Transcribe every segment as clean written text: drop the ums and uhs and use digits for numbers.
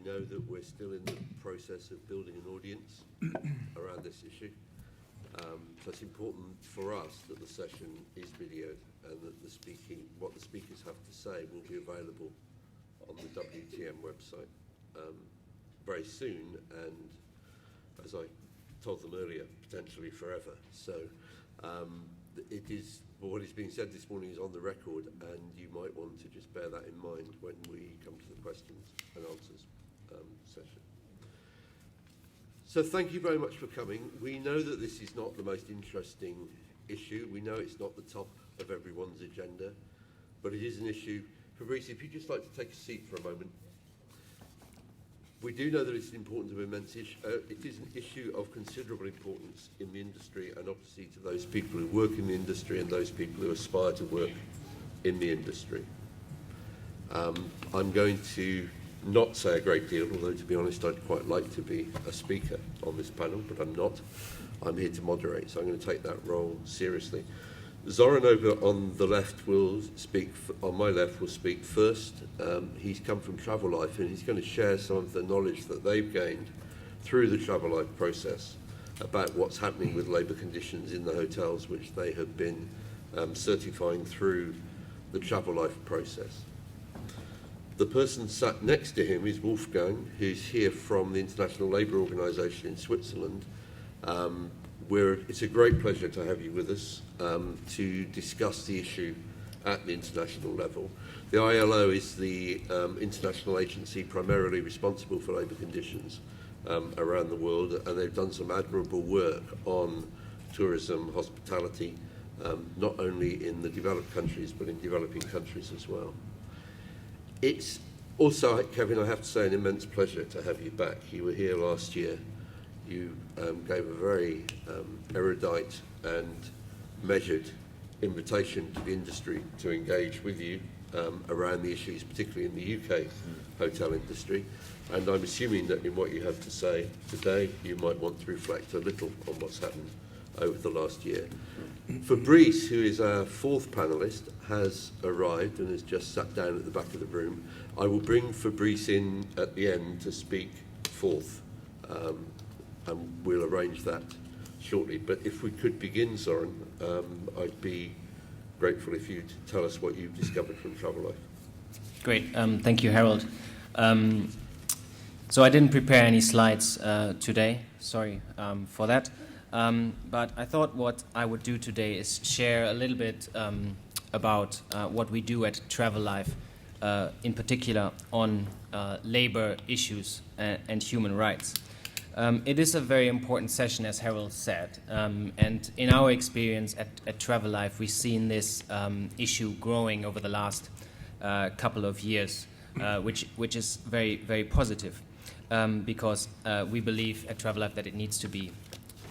know that we're still in the process of building an audience around this issue. So it's important for us that the session is videoed and that what the speakers have to say will be available on the WTM website very soon, and as I told them earlier, potentially forever. So it is, what is being said this morning is on the record, and you might want to just bear that in mind when we come to the questions and answers session. So thank you very much for coming. We know that this is not the most interesting issue. We know it's not the top of everyone's agenda, but it is an issue. Fabrice, if you'd just like to take a seat for a moment. We do know that it's an important and immense issue. It is an issue of considerable importance in the industry, and obviously to those people who work in the industry and those people who aspire to work in the industry. I'm going to not say a great deal, although to be honest I'd quite like to be a speaker on this panel, but I'm not. I'm here to moderate, so I'm going to take that role seriously. Zoran over on the left will speak, on my left will speak first. He's come from Travel Life, and he's going to share some of the knowledge that they've gained through the Travel Life process about what's happening with labour conditions in the hotels, which they have been certifying through the Travel Life process. The person sat next to him is Wolfgang, who's here from the International Labour Organisation in Switzerland. It's a great pleasure to have you with us to discuss the issue at the international level. The ILO is the international agency primarily responsible for labour conditions around the world, and they've done some admirable work on tourism, hospitality, not only in the developed countries but in developing countries as well. It's also, Kevin, I have to say, an immense pleasure to have you back. You were here last year. You gave a very erudite and measured invitation to the industry to engage with you around the issues, particularly in the UK hotel industry. And I'm assuming that in what you have to say today, you might want to reflect a little on what's happened over the last year. Fabrice, who is our fourth panellist, has arrived and has just sat down at the back of the room. I will bring Fabrice in at the end to speak fourth, and we'll arrange that shortly. But if we could begin, Zoran, I'd be grateful if you'd tell us what you've discovered from Travel Life. Great, thank you, Harold. So I didn't prepare any slides today, sorry for that. But I thought what I would do today is share a little bit about what we do at Travel Life, in particular on labor issues and human rights. It is a very important session, as Harold said, and in our experience at Travel Life, we've seen this issue growing over the last couple of years, which is very, very positive, because we believe at Travel Life that it needs to be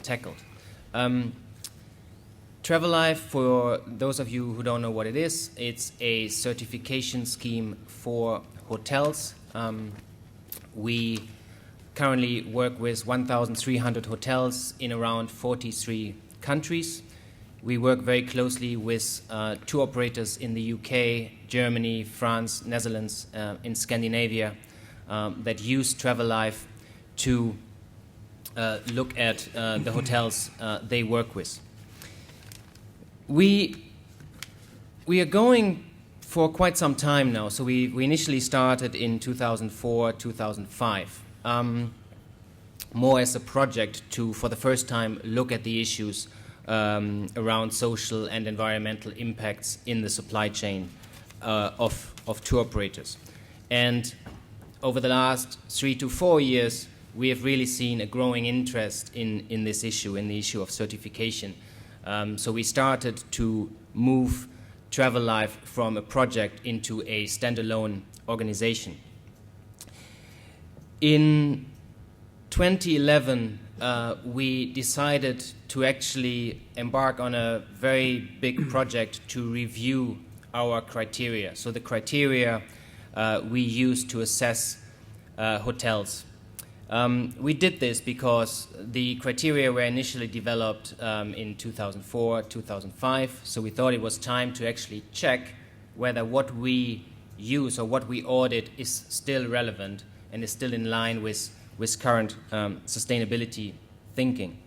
tackled. Travel Life, for those of you who don't know what it is, it's a certification scheme for hotels. We currently work with 1,300 hotels in around 43 countries. We work very closely with tour operators in the UK, Germany, France, Netherlands, in Scandinavia that use Travel Life to look at the hotels they work with. We are going for quite some time now. So we initially started in 2004, 2005, more as a project to, for the first time, look at the issues around social and environmental impacts in the supply chain of tour operators. And over the last 3 to 4 years, we have really seen a growing interest in this issue, in the issue of certification. So we started to move Travel Life from a project into a standalone organization. In 2011, we decided to actually embark on a very big project to review our criteria. So the criteria we use to assess hotels. We did this because the criteria were initially developed in 2004, 2005, so we thought it was time to actually check whether what we use or what we audit is still relevant and is still in line with current sustainability thinking.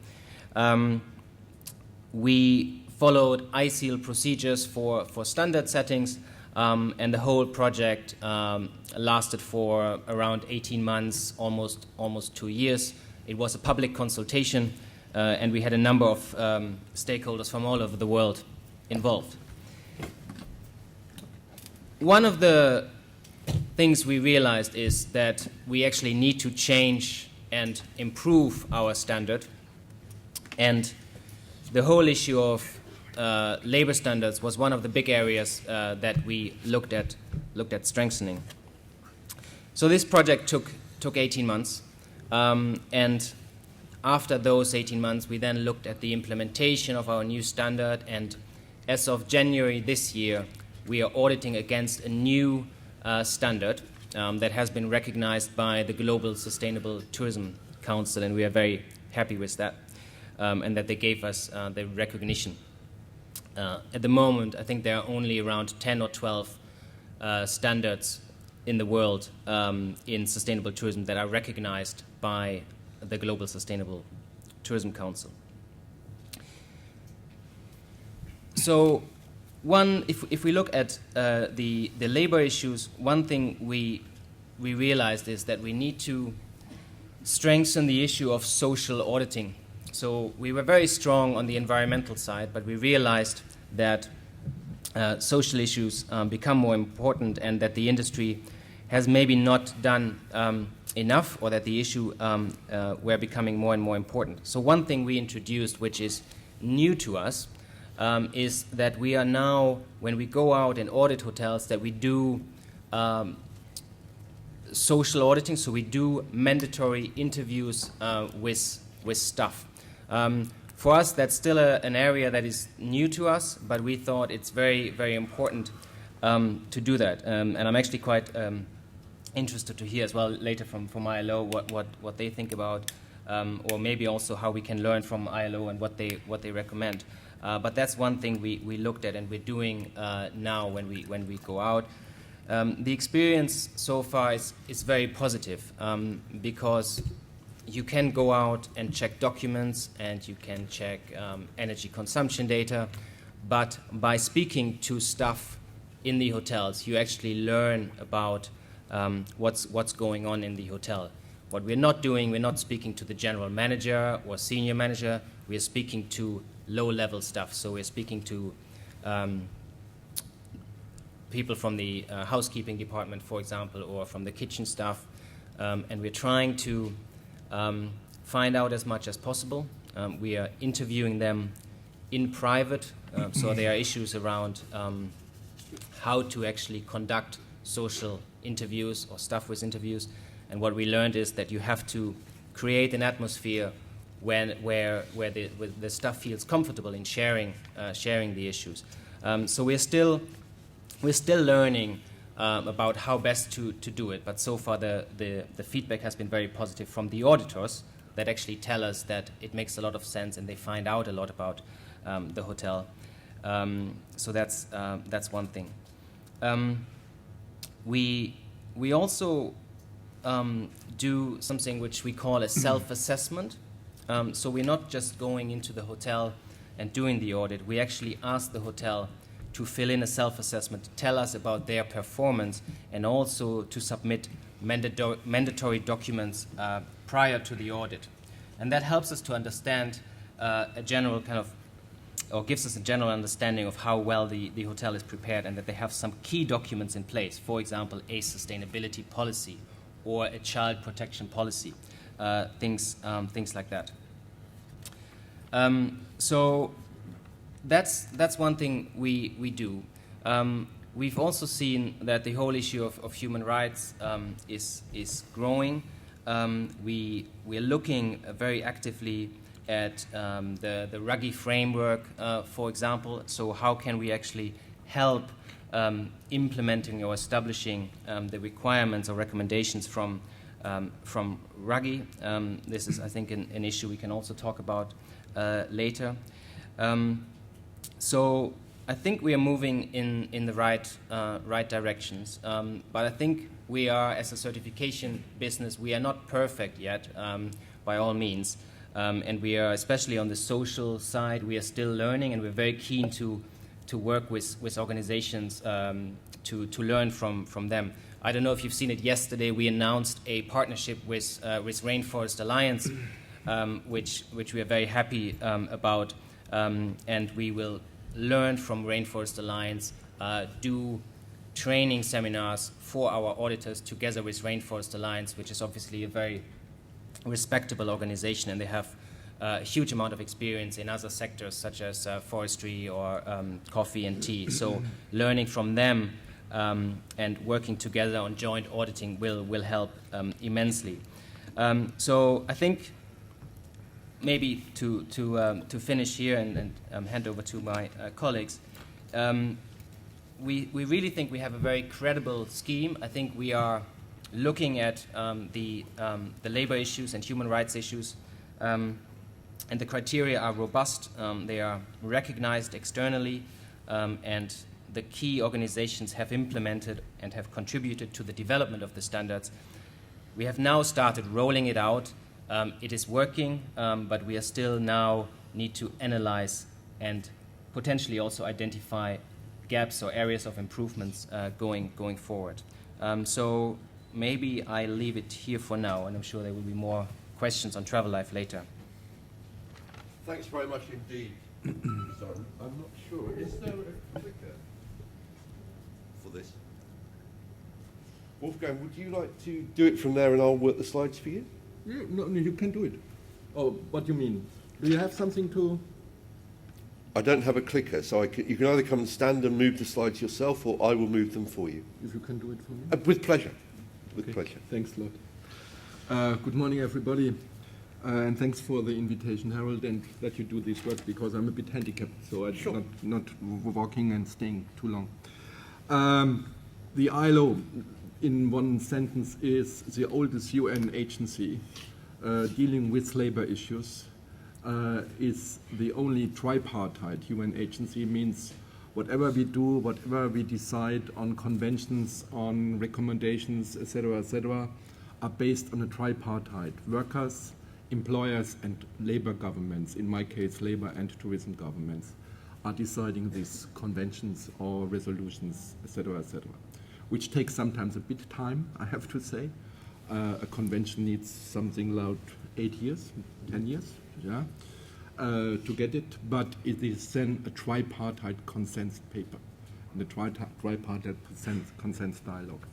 We followed ISEAL procedures for standard settings, and the whole project lasted for around 18 months, almost 2 years. It was a public consultation, and we had a number of stakeholders from all over the world involved. One of the things we realized is that we actually need to change and improve our standard, and the whole issue of labor standards was one of the big areas that we looked at strengthening. So this project took 18 months, and after those 18 months, we then looked at the implementation of our new standard, and as of January this year, we are auditing against a new standard that has been recognized by the Global Sustainable Tourism Council, and we are very happy with that, and that they gave us the recognition. At the moment, I think there are only around 10 or 12 standards in the world in sustainable tourism that are recognized by the Global Sustainable Tourism Council. So, if we look at the labor issues, one thing we realized is that we need to strengthen the issue of social auditing. So we were very strong on the environmental side, but we realized that social issues become more important, and that the industry has maybe not done enough, or that the issue were becoming more and more important. So one thing we introduced, which is new to us, is that we are now, when we go out and audit hotels, that we do social auditing, so we do mandatory interviews with staff. For us, that's still an area that is new to us, but we thought it's very, very important to do that. And I'm actually quite interested to hear as well later from ILO what they think about, or maybe also how we can learn from ILO and what they recommend. But that's one thing we looked at, and we're doing now when we go out. The experience so far is very positive, because you can go out and check documents, and you can check energy consumption data, but by speaking to staff in the hotels, you actually learn about what's going on in the hotel. What we're not doing, we're not speaking to the general manager or senior manager, we're speaking to low-level staff. So we're speaking to people from the housekeeping department, for example, or from the kitchen staff, and we're trying to find out as much as possible. We are interviewing them in private, so there are issues around how to actually conduct social interviews or staff with interviews. And what we learned is that you have to create an atmosphere where the staff feels comfortable in sharing the issues. So we're still learning about how best to do it, but so far the feedback has been very positive from the auditors that actually tell us that it makes a lot of sense, and they find out a lot about the hotel. So that's one thing. We also do something which we call a self-assessment. So we're not just going into the hotel and doing the audit. We actually ask the hotel to fill in a self-assessment, to tell us about their performance, and also to submit mandatory documents prior to the audit. And that helps us to understand a general kind of, or gives us a general understanding of how well the hotel is prepared, and that they have some key documents in place. For example, a sustainability policy or a child protection policy, things like that. So that's one thing we do. We've also seen that the whole issue of human rights is growing. We're looking very actively at the Ruggie framework, for example. So how can we actually help implementing or establishing the requirements or recommendations from Ruggie? This is, I think, an issue we can also talk about later. So I think we are moving in the right directions, but I think we are, as a certification business, we are not perfect yet, by all means. And we are, especially on the social side, we are still learning, and we're very keen to work with organizations to learn from them. I don't know if you've seen it yesterday. We announced a partnership with Rainforest Alliance, which we are very happy about, and we will learn from Rainforest Alliance, do training seminars for our auditors together with Rainforest Alliance, which is obviously a very respectable organization, and they have a huge amount of experience in other sectors such as forestry or coffee and tea. So learning from them and working together on joint auditing will help immensely. So I think maybe to finish here and hand over to my colleagues, we really think we have a very credible scheme. I think we are looking at the labor issues and human rights issues, and the criteria are robust. They are recognized externally, and the key organizations have implemented and have contributed to the development of the standards. We have now started rolling it out. It is working, but we are still now need to analyze and potentially also identify gaps or areas of improvements going forward. So maybe I leave it here for now, and I'm sure there will be more questions on Travel Life later. Thanks very much indeed. Sorry, I'm not sure. Is there a clicker for this? Wolfgang, would you like to do it from there and I'll work the slides for you? Yeah, no, you can do it. Oh, what do you mean? Do you have something to... I don't have a clicker, so you can either come and stand and move the slides yourself, or I will move them for you. If you can do it for me? With pleasure. With pleasure. Thanks a lot. Good morning, everybody. And thanks for the invitation, Harold, and that you do this work, because I'm a bit handicapped, so I'm not walking and staying too long. The ILO, in one sentence, is the oldest UN agency dealing with labor issues, is the only tripartite UN agency. Means whatever we do, whatever we decide on conventions, on recommendations, etc., are based on a tripartite: workers, employers, and labor governments. In my case, labor and tourism governments are deciding these conventions or resolutions, etc., which takes sometimes a bit time, I have to say. A convention needs something like 8 years, 10 years, yeah, to get it, but it is then a tripartite consent paper, and a tripartite consent dialogue.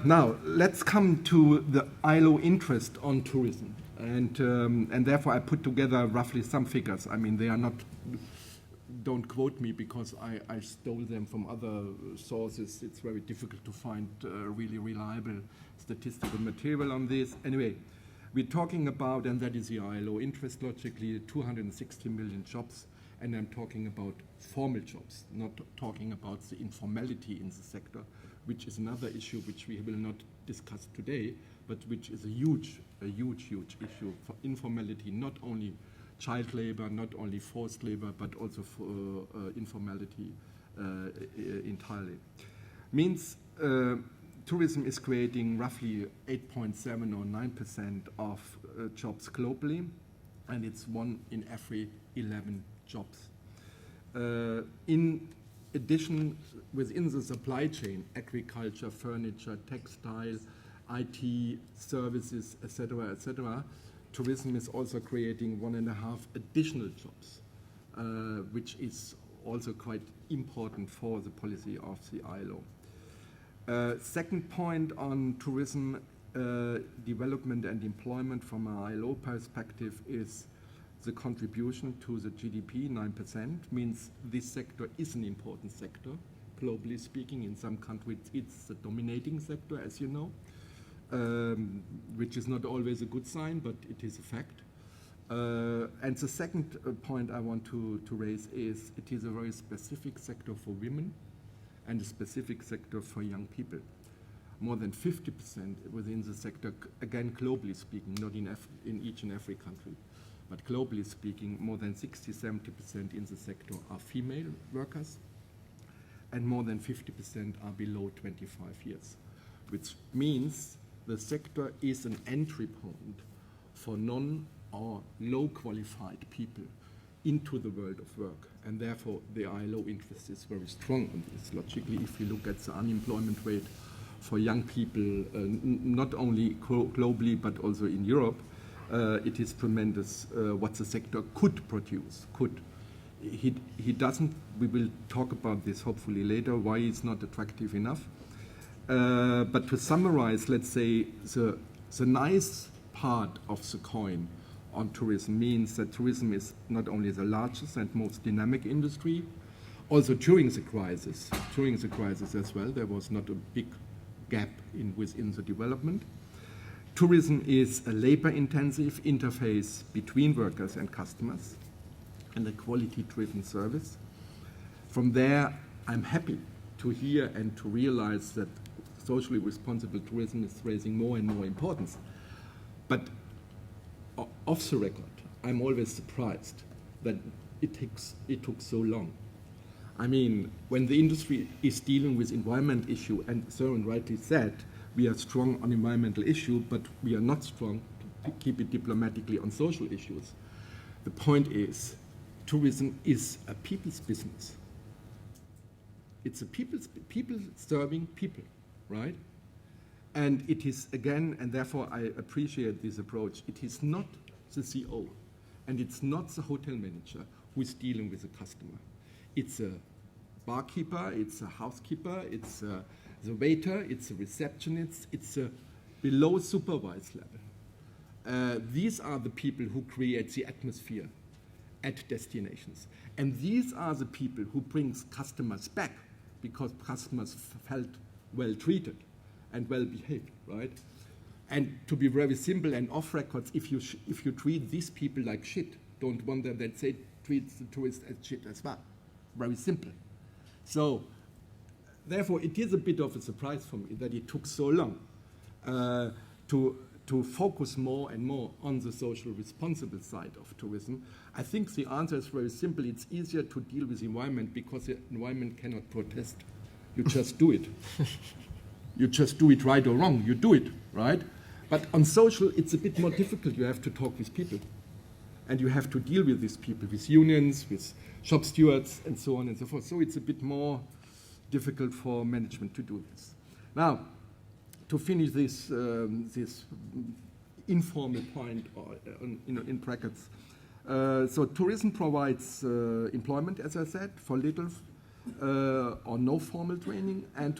Now, let's come to the ILO interest on tourism, and therefore I put together roughly some figures. I mean, they are not, don't quote me because I stole them from other sources. It's very difficult to find really reliable statistical material on this. Anyway, we're talking about, and that is the ILO interest logically, 260 million jobs, and I'm talking about formal jobs, not talking about the informality in the sector, which is another issue which we will not discuss today, but which is a huge issue for informality, not only child labor, not only forced labor, but also for informality entirely. Means tourism is creating roughly 8.7 or 9% of jobs globally, and it's 1 in every 11 jobs. In addition, within the supply chain, agriculture, furniture, textile, IT, services, etc., tourism is also creating 1.5 additional jobs, which is also quite important for the policy of the ILO. Second point on tourism development and employment from an ILO perspective is the contribution to the GDP, 9%, means this sector is an important sector, globally speaking. In some countries, it's the dominating sector, as you know, which is not always a good sign, but it is a fact. And the second point I want to raise is it is a very specific sector for women and a specific sector for young people. More than 50% within the sector, again, globally speaking, not in each and every country, but globally speaking, more than 60-70% in the sector are female workers. and more than 50% are below 25 years, which means the sector is an entry point for non or low qualified people into the world of work, and therefore the ILO interest is very strong on this. Logically, if you look at the unemployment rate for young people, not only globally but also in Europe, it is tremendous what the sector could produce. He doesn't, we will talk about this hopefully later, why it's not attractive enough. But to summarize, let's say the nice part of the coin on tourism means that tourism is not only the largest and most dynamic industry, also during the crisis as well, there was not a big gap within the development. Tourism is a labor-intensive interface between workers and customers and a quality-driven service. From there, I'm happy to hear and to realize that socially responsible tourism is raising more and more importance. But off the record, I'm always surprised that it took so long. I mean, when the industry is dealing with environment issue, and Søren rightly said, we are strong on environmental issue, but we are not strong, to keep it diplomatically, on social issues. The point is, tourism is a people's business. It's a people serving people, right? And it is, again, and therefore I appreciate this approach, it is not the CEO and it's not the hotel manager who is dealing with the customer. It's a barkeeper, it's a housekeeper, it's the waiter, it's a receptionist, it's a below supervised level. These are the people who create the atmosphere at destinations. And these are the people who brings customers back because customers felt well treated and well behaved, right? And to be very simple and off records, if you treat these people like shit, don't wonder that they treat the tourists as shit as well. Very simple. So, therefore, it is a bit of a surprise for me that it took so long to focus more and more on the social responsible side of tourism. I think the answer is very simple. It's easier to deal with the environment because the environment cannot protest. You just do it. You just do it right or wrong. You do it, right? But on social, it's a bit more difficult. You have to talk with people. And you have to deal with these people, with unions, with shop stewards, and so on and so forth. So it's a bit more difficult for management to do this. Now, to finish this informal point, in brackets, so tourism provides employment, as I said, for little or no formal training, and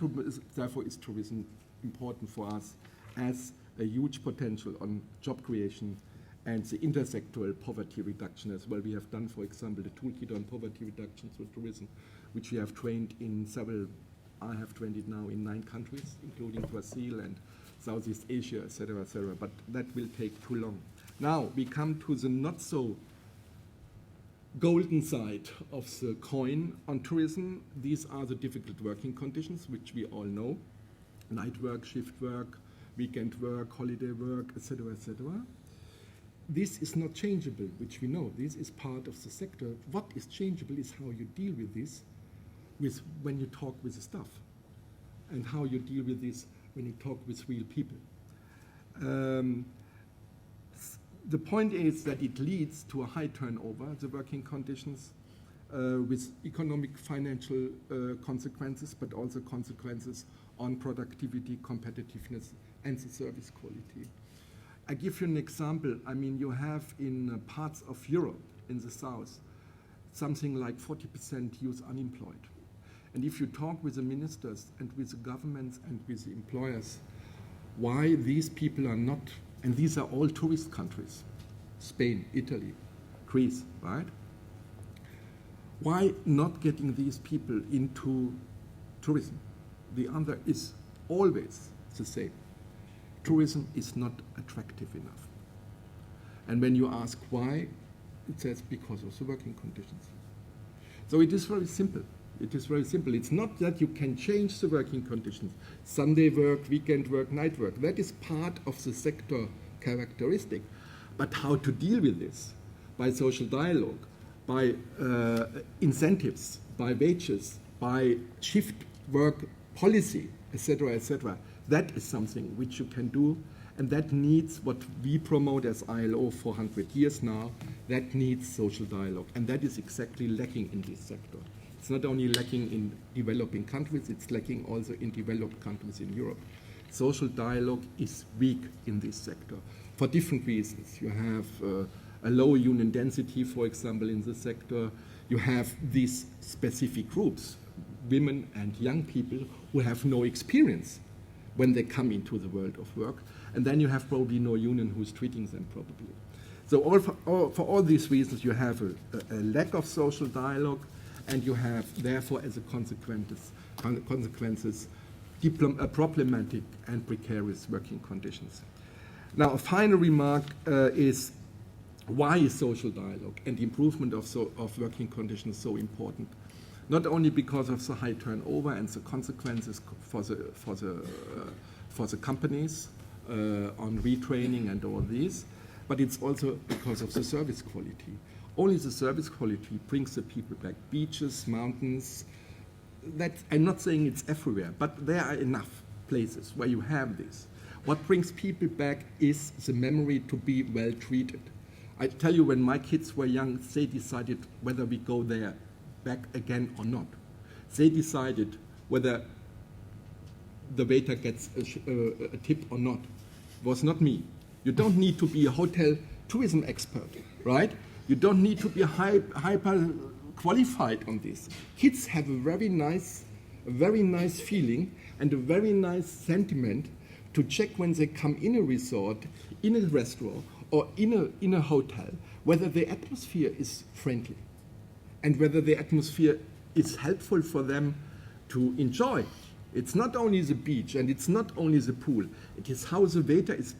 therefore is tourism important for us as a huge potential on job creation and the intersectoral poverty reduction as well. We have done, for example, the toolkit on poverty reduction through tourism, which we have trained in several, I have trained it now in 9 countries, including Brazil and Southeast Asia, et cetera, but that will take too long. Now, we come to the not so golden side of the coin on tourism. These are the difficult working conditions, which we all know. Night work, shift work, weekend work, holiday work, et cetera, et cetera. This is not changeable, which we know. This is part of the sector. What is changeable is how you deal with this when you talk with the staff, and how you deal with this when you talk with real people. The point is that it leads to a high turnover, the working conditions, with economic, financial consequences, but also consequences on productivity, competitiveness, and the service quality. I give you an example. I mean, you have in parts of Europe, in the south, something like 40% youth unemployed. And if you talk with the ministers and with the governments and with the employers, why these people are not, and these are all tourist countries, Spain, Italy, Greece, right? Why not getting these people into tourism? The answer is always the same. Tourism is not attractive enough. And when you ask why, it says because of the working conditions. So it is very simple. It is very simple. It's not that you can change the working conditions. Sunday work, weekend work, night work. That is part of the sector characteristic. But how to deal with this? By social dialogue, by incentives, by wages, by shift work policy, etc., etc. That is something which you can do, and that needs what we promote as ILO for 100 years now. That needs social dialogue, and that is exactly lacking in this sector. It's not only lacking in developing countries, it's lacking also in developed countries in Europe. Social dialogue is weak in this sector for different reasons. You have a low union density, for example, in the sector. You have these specific groups, women and young people, who have no experience when they come into the world of work. And then you have probably no union who's treating them properly. So for all these reasons, you have a lack of social dialogue, and you have, therefore, as a consequences, problematic and precarious working conditions. Now, a final remark is, why is social dialogue and improvement of working conditions so important? Not only because of the high turnover and the consequences for the companies on retraining and all these, but it's also because of the service quality. Only the service quality brings the people back. Beaches, mountains, I'm not saying it's everywhere, but there are enough places where you have this. What brings people back is the memory to be well treated. I tell you, when my kids were young, they decided whether we go there back again or not. They decided whether the waiter gets a tip or not. It was not me. You don't need to be a hotel tourism expert, right? You don't need to be hyper qualified on this. Kids have a very nice feeling and a very nice sentiment to check when they come in a resort, in a restaurant, or in a hotel, whether the atmosphere is friendly and whether the atmosphere is helpful for them to enjoy. It's not only the beach and it's not only the pool, it is how the waiter is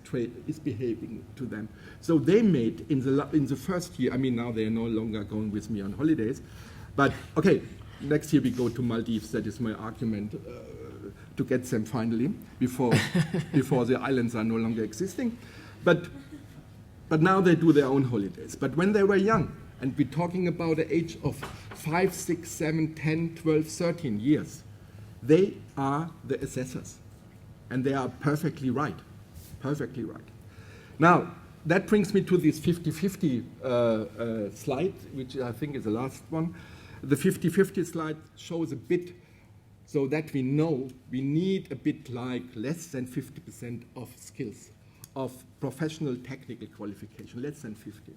behaving to them. So they made, in the first year, I mean, now they are no longer going with me on holidays, but okay, next year we go to Maldives. That is my argument to get them finally before the islands are no longer existing. But now they do their own holidays. But when they were young, and we're talking about the age of 5, 6, 7, 10, 12, 13 years, they are the assessors. And they are perfectly right. Perfectly right. Now, that brings me to this 50-50 slide, which I think is the last one. The 50-50 slide shows a bit so that we know we need a bit like less than 50% of skills, of professional technical qualification, less than 50.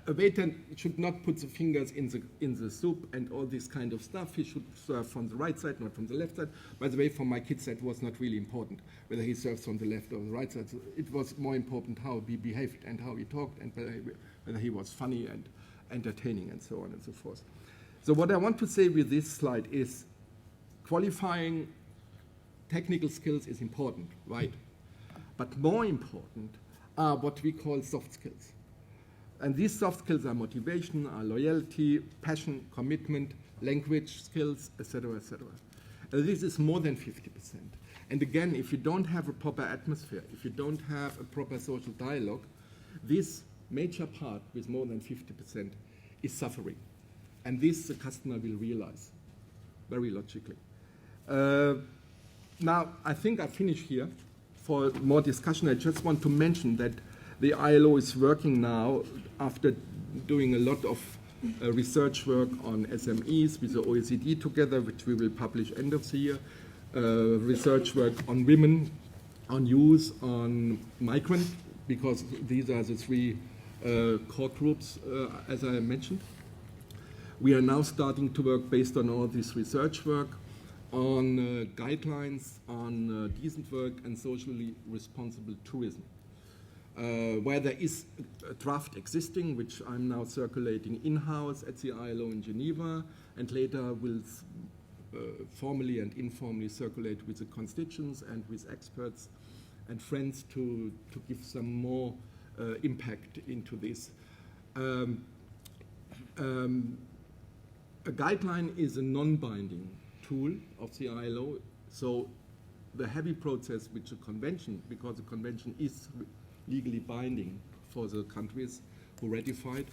A waiter should not put the fingers in the soup and all this kind of stuff. He should serve from the right side, not from the left side. By the way, for my kids, that was not really important, whether he serves from the left or the right side. So it was more important how he behaved and how he talked and whether he was funny and entertaining and so on and so forth. So what I want to say with this slide is qualifying technical skills is important, right? But more important are what we call soft skills. And these soft skills are motivation, are loyalty, passion, commitment, language skills, etc., etc. And this is more than 50%. And again, if you don't have a proper atmosphere, if you don't have a proper social dialogue, this major part with more than 50% is suffering. And this the customer will realize, very logically. Now, I think I finish here. For more discussion, I just want to mention that the ILO is working now, after doing a lot of research work on SMEs with the OECD together, which we will publish end of the year, research work on women, on youth, on migrant, because these are the three core groups, as I mentioned. We are now starting to work based on all this research work on guidelines on decent work and socially responsible tourism. Where there is a draft existing, which I'm now circulating in-house at the ILO in Geneva, and later will formally and informally circulate with the constituents and with experts and friends to give some more impact into this. A guideline is a non-binding tool of the ILO, so the heavy process which a convention, because the convention is legally binding for the countries who ratified,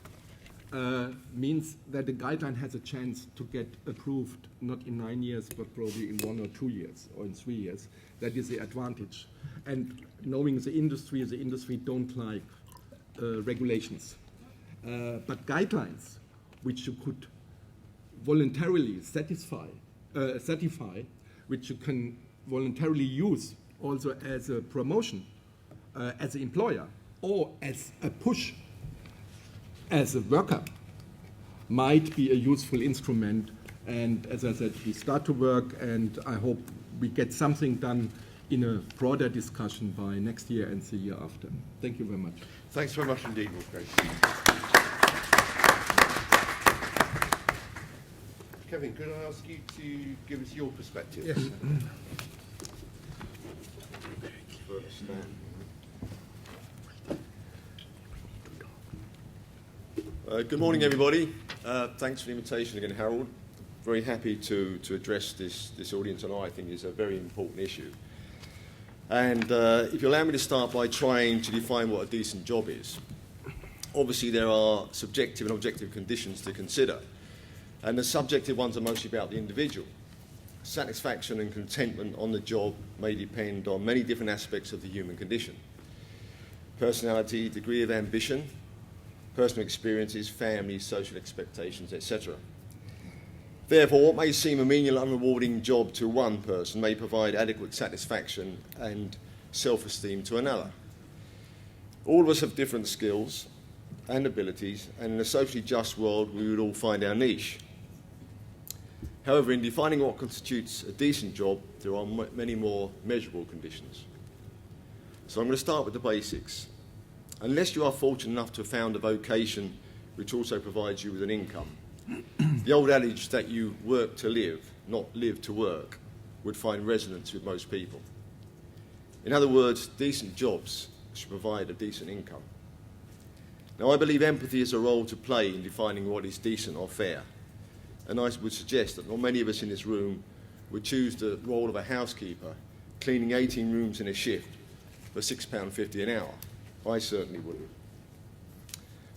means that the guideline has a chance to get approved, not in 9 years, but probably in 1 or 2 years or in 3 years. That is the advantage. And knowing the industry don't like regulations. But guidelines, which you could voluntarily certify, which you can voluntarily use also as a promotion, as an employer, or as a push as a worker, might be a useful instrument. And as I said, we start to work, and I hope we get something done in a broader discussion by next year and the year after. Thank you very much. Thanks very much indeed, Wolfgang. Kevin, could I ask you to give us your perspective? Yes. Good morning, everybody. Thanks for the invitation again, Harold. Very happy to address this audience tonight. I think is a very important issue. And if you allow me to start by trying to define what a decent job is. Obviously, there are subjective and objective conditions to consider. And the subjective ones are mostly about the individual. Satisfaction and contentment on the job may depend on many different aspects of the human condition. Personality, degree of ambition, personal experiences, family, social expectations, etc. Therefore, what may seem a menial, unrewarding job to one person may provide adequate satisfaction and self-esteem to another. All of us have different skills and abilities, and in a socially just world, we would all find our niche. However, in defining what constitutes a decent job, there are many more measurable conditions. So I'm going to start with the basics. Unless you are fortunate enough to have found a vocation which also provides you with an income, the old adage that you work to live, not live to work, would find resonance with most people. In other words, decent jobs should provide a decent income. Now, I believe empathy has a role to play in defining what is decent or fair, and I would suggest that not many of us in this room would choose the role of a housekeeper cleaning 18 rooms in a shift for £6.50 an hour. I certainly wouldn't.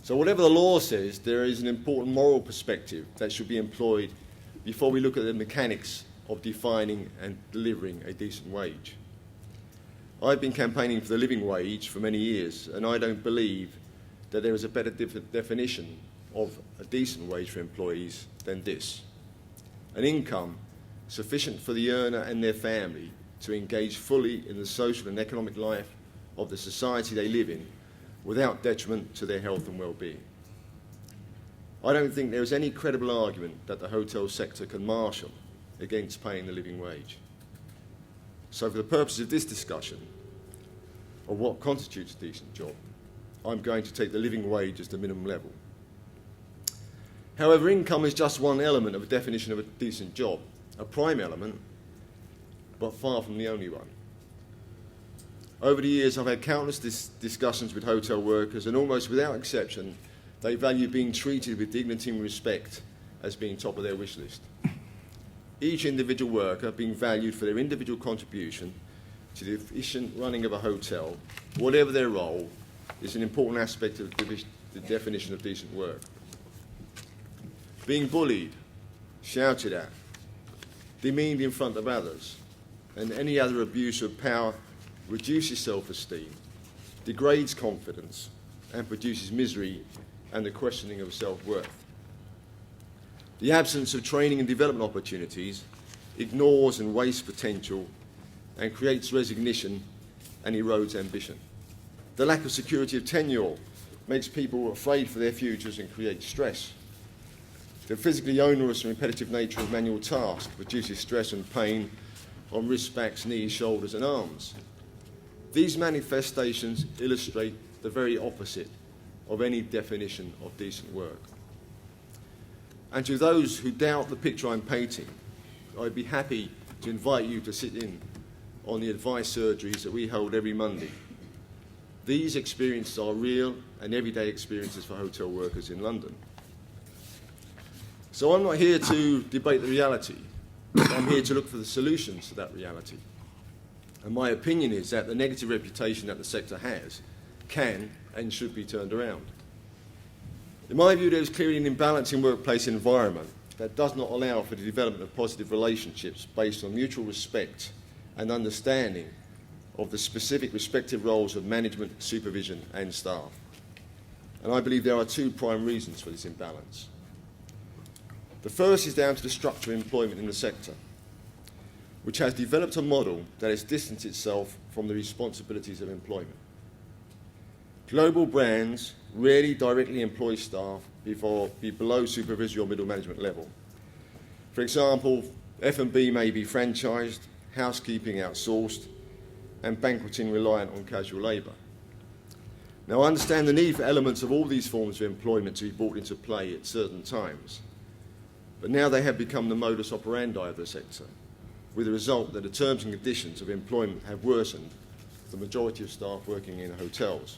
So whatever the law says, there is an important moral perspective that should be employed before we look at the mechanics of defining and delivering a decent wage. I've been campaigning for the living wage for many years, and I don't believe that there is a better definition of a decent wage for employees than this. An income sufficient for the earner and their family to engage fully in the social and economic life of the society they live in without detriment to their health and well-being. I don't think there is any credible argument that the hotel sector can marshal against paying the living wage. So for the purpose of this discussion of what constitutes a decent job, I'm going to take the living wage as the minimum level. However, income is just one element of a definition of a decent job, a prime element, but far from the only one. Over the years, I've had countless discussions with hotel workers, and almost without exception, they value being treated with dignity and respect as being top of their wish list. Each individual worker being valued for their individual contribution to the efficient running of a hotel, whatever their role, is an important aspect of the definition of decent work. Being bullied, shouted at, demeaned in front of others, and any other abuse of power reduces self-esteem, degrades confidence, and produces misery and the questioning of self-worth. The absence of training and development opportunities ignores and wastes potential and creates resignation and erodes ambition. The lack of security of tenure makes people afraid for their futures and creates stress. The physically onerous and repetitive nature of manual tasks produces stress and pain on wrists, backs, knees, shoulders, and arms. These manifestations illustrate the very opposite of any definition of decent work. And to those who doubt the picture I'm painting, I'd be happy to invite you to sit in on the advice surgeries that we hold every Monday. These experiences are real and everyday experiences for hotel workers in London. So I'm not here to debate the reality. I'm here to look for the solutions to that reality. And my opinion is that the negative reputation that the sector has can and should be turned around. In my view, there is clearly an imbalance in workplace environment that does not allow for the development of positive relationships based on mutual respect and understanding of the specific respective roles of management, supervision and staff. And I believe there are two prime reasons for this imbalance. The first is down to the structure of employment in the sector, which has developed a model that has distanced itself from the responsibilities of employment. Global brands rarely directly employ staff below supervisory or middle management level. For example, F&B may be franchised, housekeeping outsourced, and banqueting reliant on casual labour. Now, I understand the need for elements of all these forms of employment to be brought into play at certain times, but now they have become the modus operandi of the sector, with the result that the terms and conditions of employment have worsened for the majority of staff working in hotels.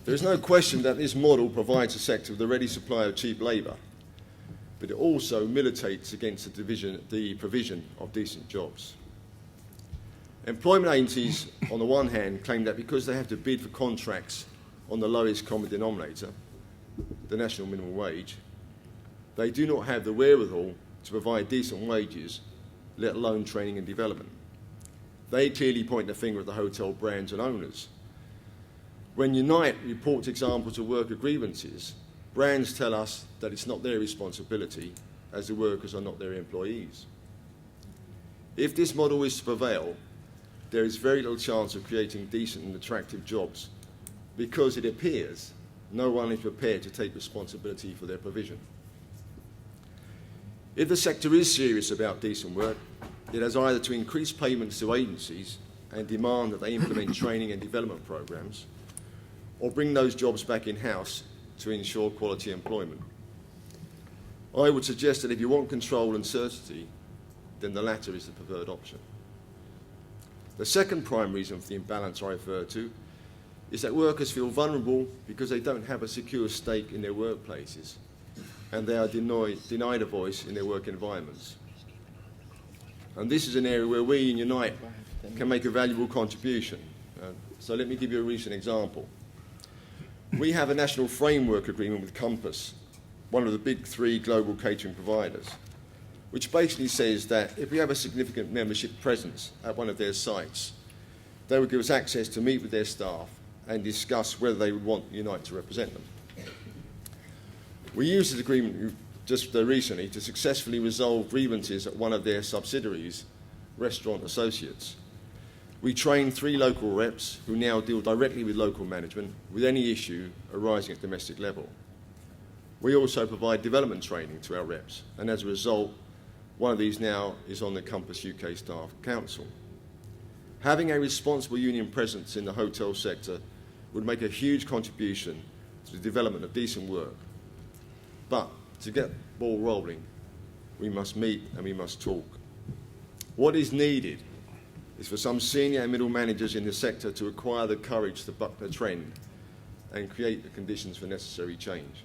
There is no question that this model provides the sector with a ready supply of cheap labour, but it also militates against the provision of decent jobs. Employment agencies, on the one hand, claim that because they have to bid for contracts on the lowest common denominator, the national minimum wage, they do not have the wherewithal to provide decent wages, let alone training and development. They clearly point the finger at the hotel brands and owners. When Unite reports examples of worker grievances, brands tell us that it's not their responsibility, as the workers are not their employees. If this model is to prevail, there is very little chance of creating decent and attractive jobs, because it appears no one is prepared to take responsibility for their provision. If the sector is serious about decent work, it has either to increase payments to agencies and demand that they implement training and development programs, or bring those jobs back in-house to ensure quality employment. I would suggest that if you want control and certainty, then the latter is the preferred option. The second prime reason for the imbalance I refer to is that workers feel vulnerable because they don't have a secure stake in their workplaces, and they are denied a voice in their work environments. And this is an area where we in Unite can make a valuable contribution. So let me give you a recent example. We have a national framework agreement with Compass, one of the big three global catering providers, which basically says that if we have a significant membership presence at one of their sites, they would give us access to meet with their staff and discuss whether they would want Unite to represent them. We used this agreement just recently to successfully resolve grievances at one of their subsidiaries, Restaurant Associates. We trained 3 local reps who now deal directly with local management with any issue arising at domestic level. We also provide development training to our reps, and as a result, one of these now is on the Compass UK Staff Council. Having a responsible union presence in the hotel sector would make a huge contribution to the development of decent work. But to get the ball rolling, we must meet and we must talk. What is needed is for some senior and middle managers in the sector to acquire the courage to buck the trend and create the conditions for necessary change.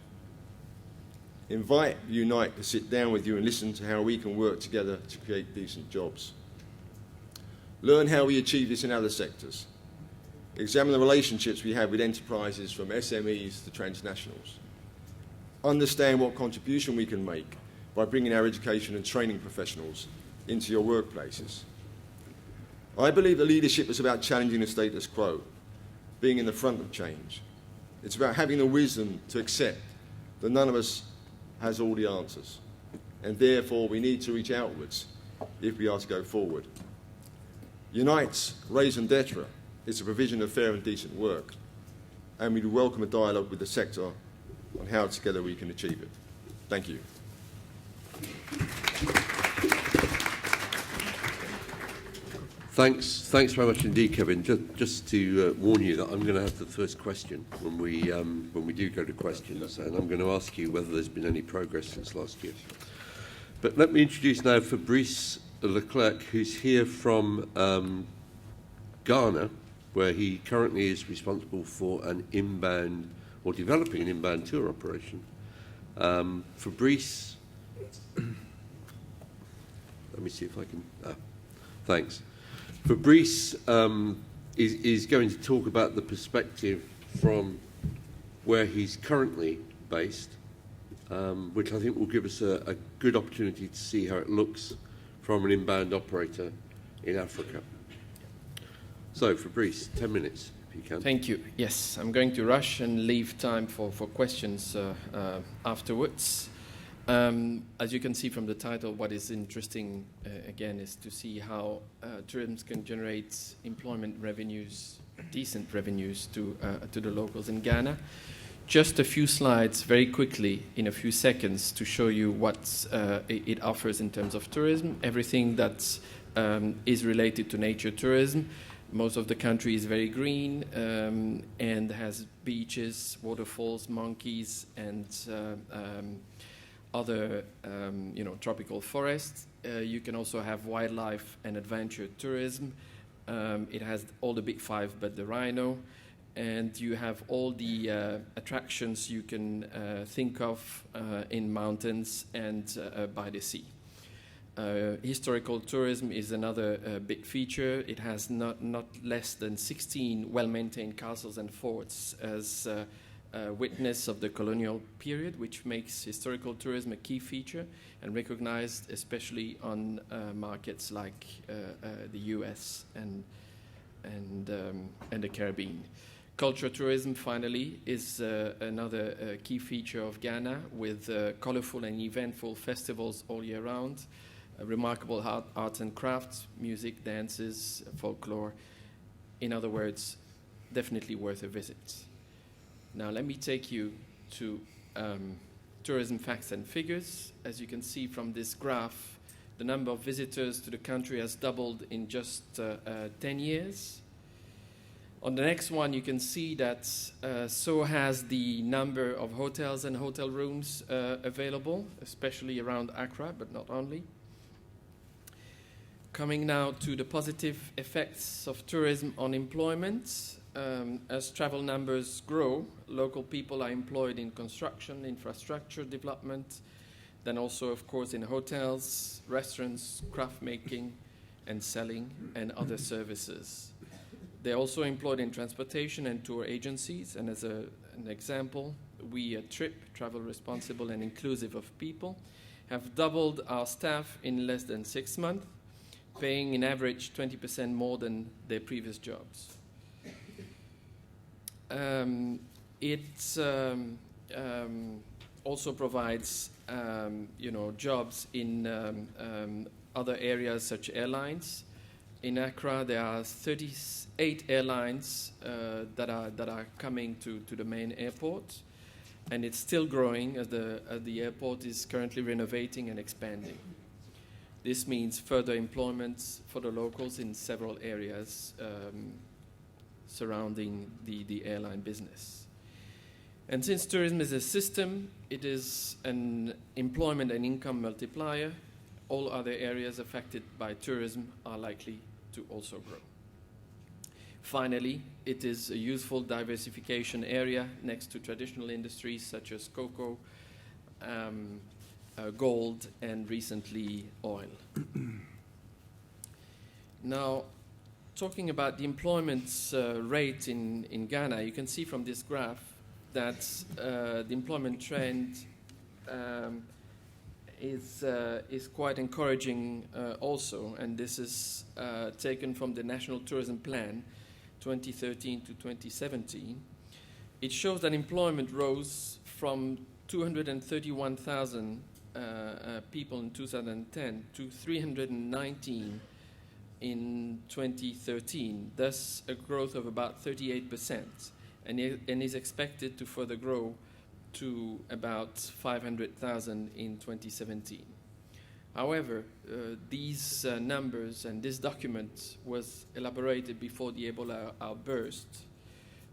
Invite Unite to sit down with you and listen to how we can work together to create decent jobs. Learn how we achieve this in other sectors. Examine the relationships we have with enterprises from SMEs to transnationals. Understand what contribution we can make by bringing our education and training professionals into your workplaces. I believe that leadership is about challenging the status quo, being in the front of change. It's about having the wisdom to accept that none of us has all the answers, and therefore we need to reach outwards if we are to go forward. Unite's raison d'etre is the provision of fair and decent work, and we welcome a dialogue with the sector on how together we can achieve it. Thank you. Thanks very much indeed, Kevin. Just to warn you that I'm going to have the first question when we do go to questions, and I'm going to ask you whether there's been any progress since last year. But let me introduce now Fabrice Leclerc, who's here from Ghana, where he currently is responsible for an inbound, or developing an inbound tour operation. Fabrice, let me see if I can, thanks. Fabrice is going to talk about the perspective from where he's currently based, which I think will give us a good opportunity to see how it looks from an inbound operator in Africa. So, Fabrice, 10 minutes, if you can. Thank you. Yes, I'm going to rush and leave time for questions afterwards. As you can see from the title, what is interesting, again, is to see how tourism can generate employment revenues, decent revenues to the locals in Ghana. Just a few slides very quickly in a few seconds to show you what it offers in terms of tourism. Everything that is related to nature tourism. Most of the country is very green and has beaches, waterfalls, monkeys, and other tropical forests. You can also have wildlife and adventure tourism. It has all the big five but the rhino. And you have all the attractions you can think of in mountains and by the sea. Historical tourism is another big feature. It has not less than 16 well-maintained castles and forts as witness of the colonial period, which makes historical tourism a key feature and recognized especially on markets like the US and the Caribbean. Cultural tourism, finally, is another key feature of Ghana, with colorful and eventful festivals all year round, remarkable arts and crafts, music, dances, folklore. In other words, definitely worth a visit. Now, let me take you to tourism facts and figures. As you can see from this graph, the number of visitors to the country has doubled in just 10 years. On the next one, you can see that so has the number of hotels and hotel rooms available, especially around Accra, but not only. Coming now to the positive effects of tourism on employment. As travel numbers grow, local people are employed in construction, infrastructure development, then also, of course, in hotels, restaurants, craft making, and selling, and other services. They're also employed in transportation and tour agencies, and as an example, we at TRIP, Travel Responsible and Inclusive of People, have doubled our staff in less than 6 months, paying in average 20% more than their previous jobs. It also provides jobs in other areas such as airlines. In Accra, there are 38 airlines that are coming to the main airport, and it's still growing as the airport is currently renovating and expanding. This means further employment for the locals in several areas surrounding the airline business. And since tourism is a system, it is an employment and income multiplier. All other areas affected by tourism are likely to also grow. Finally, it is a useful diversification area next to traditional industries such as cocoa, gold, and recently oil. Now, talking about the employment rate in Ghana, you can see from this graph that the employment trend is quite encouraging also, and this is taken from the National Tourism Plan 2013 to 2017. It shows that employment rose from 231,000 people in 2010 to 319 in 2013, thus a growth of about 38%, and is expected to further grow to about 500,000 in 2017. However, these numbers and this document was elaborated before the Ebola outburst,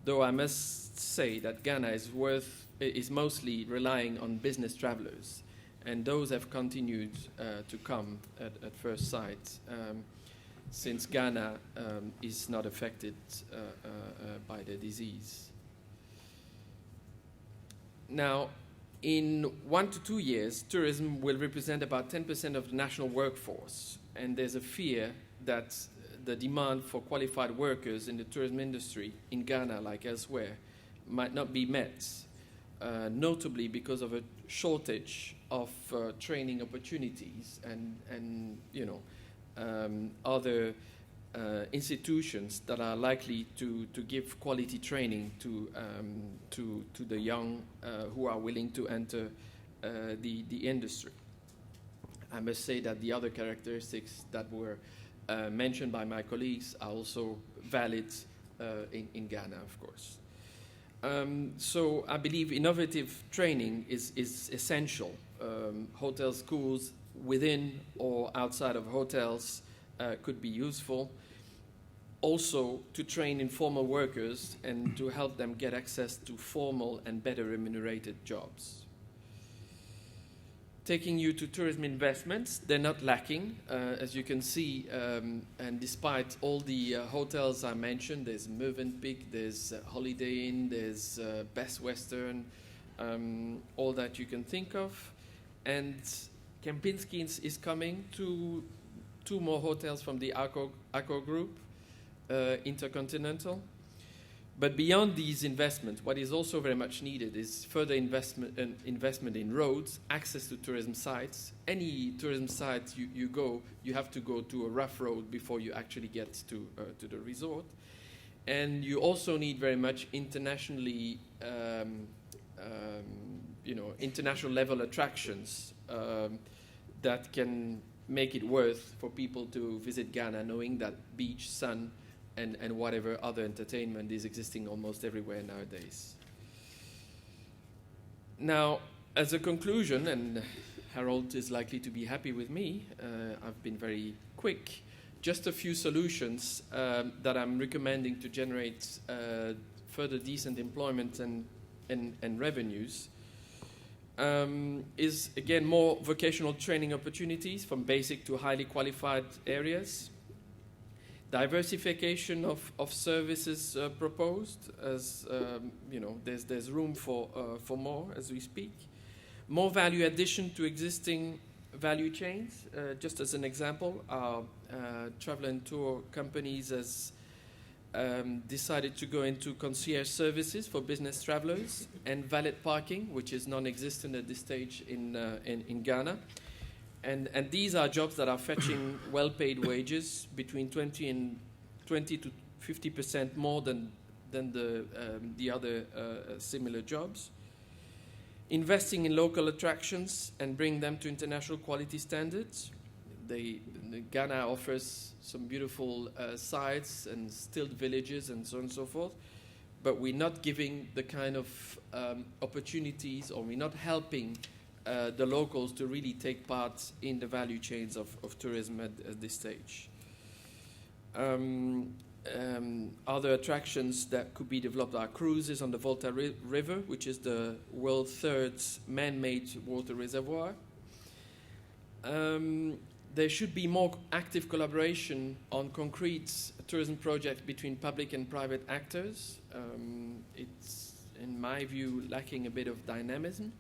though I must say that Ghana is mostly relying on business travelers, and those have continued to come at first sight, since Ghana is not affected by the disease. Now, in 1 to 2 years, tourism will represent about 10% of the national workforce, and there's a fear that the demand for qualified workers in the tourism industry in Ghana, like elsewhere, might not be met, notably because of a shortage of training opportunities and other institutions that are likely to give quality training to the young who are willing to enter the industry. I must say that the other characteristics that were mentioned by my colleagues are also valid in Ghana, of course. So I believe innovative training is essential. Hotel schools within or outside of hotels could be useful. Also to train informal workers and to help them get access to formal and better remunerated jobs. Taking you to tourism investments, they're not lacking. As you can see, and despite all the hotels I mentioned, there's Mövenpick, there's Holiday Inn, there's Best Western, all that you can think of. And Kempinski is coming to 2 more hotels from the Accor Group, Intercontinental. But beyond these investments, what is also very much needed is further investment in roads, access to tourism sites. Any tourism site you go, you have to go to a rough road before you actually get to the resort. And you also need very much internationally, international level attractions that can make it worth for people to visit Ghana, knowing that beach, sun, and whatever other entertainment is existing almost everywhere nowadays. Now, as a conclusion, and Harold is likely to be happy with me, I've been very quick, just a few solutions that I'm recommending to generate further decent employment and revenues. Is, again, more vocational training opportunities from basic to highly qualified areas. Diversification of services proposed, as there's room for more as we speak. More value addition to existing value chains. Just as an example, our travel and tour companies has decided to go into concierge services for business travelers and valet parking, which is non-existent at this stage in Ghana. And these are jobs that are fetching well-paid wages between 20 to 50% more than the other similar jobs. Investing in local attractions and bring them to international quality standards. Ghana offers some beautiful sites and still villages and so on and so forth, but we're not giving the kind of opportunities, or we're not helping the locals to really take part in the value chains of tourism at this stage. Other attractions that could be developed are cruises on the Volta River, which is the world's 3rd man-made water reservoir. There should be more active collaboration on concrete tourism projects between public and private actors. It's, in my view, lacking a bit of dynamism.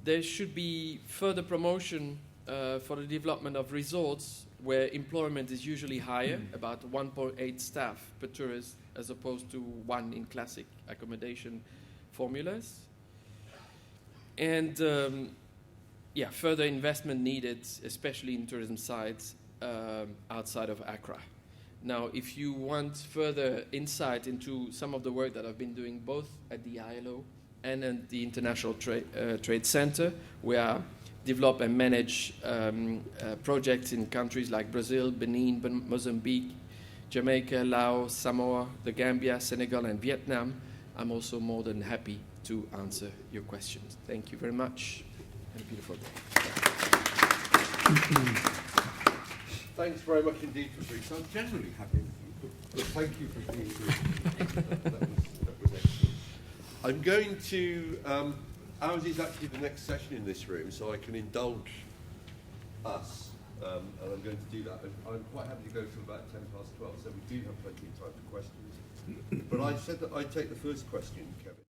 There should be further promotion for the development of resorts where employment is usually higher, about 1.8 staff per tourist, as opposed to 1 in classic accommodation formulas. And further investment needed, especially in tourism sites outside of Accra. Now, if you want further insight into some of the work that I've been doing both at the ILO and at the International Trade Center, where I develop and manage projects in countries like Brazil, Benin, Mozambique, Jamaica, Laos, Samoa, the Gambia, Senegal, and Vietnam, I'm also more than happy to answer your questions. Thank you very much. Have a beautiful day. Thanks very much indeed, Fabrice. I'm generally happy with you, but thank you for being here. That was excellent. I'm going to, ours is actually the next session in this room, so I can indulge us, and I'm going to do that. I'm quite happy to go to about 12:10, so we do have plenty of time for questions. But I said that I'd take the first question, Kevin.